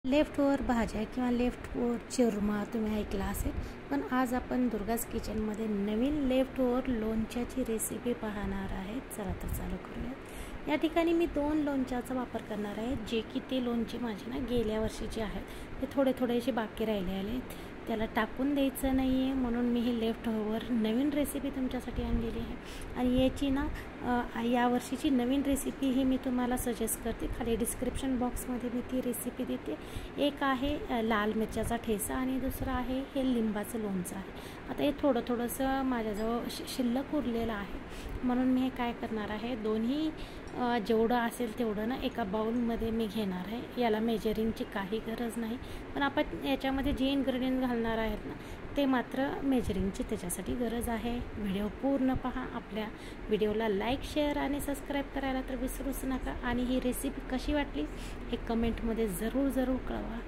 Left over भाज्या किंवा left over churma तुम्ही ऐकला असेल, पण आज आपण दुर्गाज किचनमध्ये नवीन लेफ्ट ओव्हर लोणच्याची रेसिपी पाहणार आहे। चला तर चालू करूयात। या ठिकाणी मी 2 लोणच्याचा वापर करणार आहे, जे की ते लोणचे माझे ना गेल्या वर्षीचे आहेत। ते थोडेसे बाकी राहिले आहेत, त्याला टाकून द्यायचं नाही आहे, म्हणून मी ही लेफ्ट ओव्हर नवीन रेसिपी तुमच्यासाठी आणलेली आहे। आणि याची ना या वर्षीची नवीन रेसिपी ही मी तुम्हाला सजेस्ट करते। खाली डिस्क्रिप्शन बॉक्समध्ये मी ती रेसिपी देते। एक आहे लाल मिरच्याचा ठेचा आणि दुसरा आहे हे लिंबाचं लोणचं आहे। आता हे थोडंसं माझ्याजवळ शिल्लक उरलेलं आहे, म्हणून मी हे काय करणार आहे, दोन्ही जेवढं असेल तेवढं ना एका बाउलमध्ये मी घेणार आहे। याला मेजरिंगची काही गरज नाही, पण आपण याच्यामध्ये जे इन्ग्रेडियंट घालणार आहेत ना ते मात्र मेजरिंगची त्याच्यासाठी गरज आहे। व्हिडिओ पूर्ण पहा। आपल्या व्हिडिओला लाईक, शेअर आणि सबस्क्राईब करायला तर विसरूच नका। आणि ही रेसिपी कशी वाटली हे कमेंटमध्ये जरूर कळवा।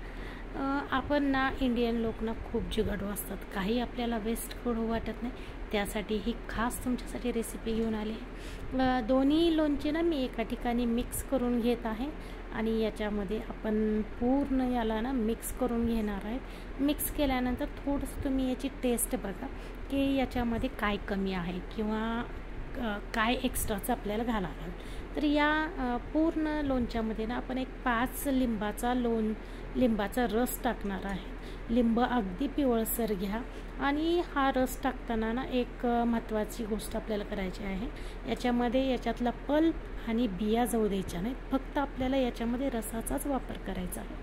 आपण ना इंडियन लोक ना खूप जिगडू असतात, काही आपल्याला वेस्ट करू वाटत नाही, त्यासाठी ही खास तुमच्यासाठी रेसिपी घेऊन आली आहे। दोन्ही लोणचे ना मी एका ठिकाणी मिक्स करून घेत आहे आणि याच्यामध्ये आपण पूर्ण याला ना मिक्स करून घेणार आहे। मिक्स केल्यानंतर थोडंसं तुम्ही याची टेस्ट बघा की याच्यामध्ये काय कमी आहे किंवा काय एक्स्ट्राचं आपल्याला घालावं लागेल। तर या पूर्ण लोणच्यामध्ये ना आपण एक 5 लिंबाचा रस टाकणार आहे। लिंब अगदी पिवळसर घ्या आणि हा रस टाकताना ना एक महत्त्वाची गोष्ट आपल्याला करायची आहे, याच्यातला पल्प आणि बिया जाऊ द्यायच्या नाहीत, फक्त आपल्याला याच्यामध्ये रसाचाच वापर करायचा आहे।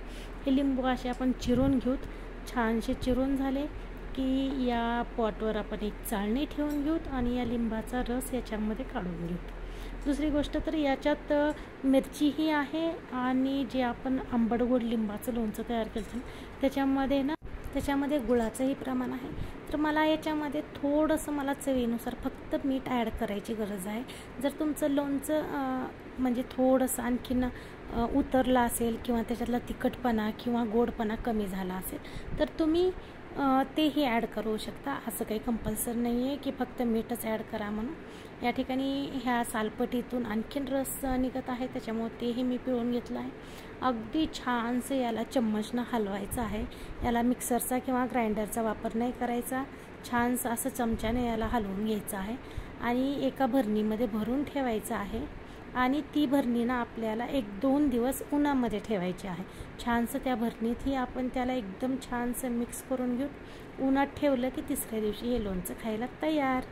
हे लिंबू असे आपण चिरून घेऊत, छानसे चिरून झाले की या पॉटवर आपण एक चाळणी ठेवून घेऊत आणि या लिंबाचा रस याच्यामध्ये काढून घेऊत। दुसरी गोष्ट तर याच्यात मिरचीही आहे आणि जे आपण आंबटगोड लिंबाचं लोणचं तयार केलं त्याच्यामध्ये गुळाचंही प्रमाण आहे। तर मला याच्यामध्ये थोडंसं चवीनुसार फक्त मीठ ॲड करायची गरज आहे। जर तुमचं लोणचं म्हणजे थोडंसं आणखीन उतरला असेल किंवा त्याच्यातला तिखटपणा किंवा गोडपणा कमी झाला असेल तर तुम्ही तेही ॲड करू शकता। असं काही कंपल्सरी नाही आहे की फक्त मीठच ॲड करा म्हणून। या ठिकाणी ह्या सालपटीतून आणखीन रस निघत आहे, त्याच्यामुळे तेही मी पिळून घेतलं आहे। अगदी छानसे याला चम्मचनं हलवायचं आहे, याला मिक्सरचा किंवा ग्राइंडरचा वापर नाही करायचा। छानसं असं चमच्याने याला हलवून घ्यायचं आहे आणि एका भरणीमध्ये भरून ठेवायचं आहे आणि ती भरणी ना आपल्याला 1-2 दिवस उन्हामध्ये ठेवायची आहे। छानसं त्या भरणीतही आपण त्याला एकदम छानसं मिक्स करून घेऊ। उन्हात ठेवलं की तिसऱ्या दिवशी हे लोणचं खायला तयार।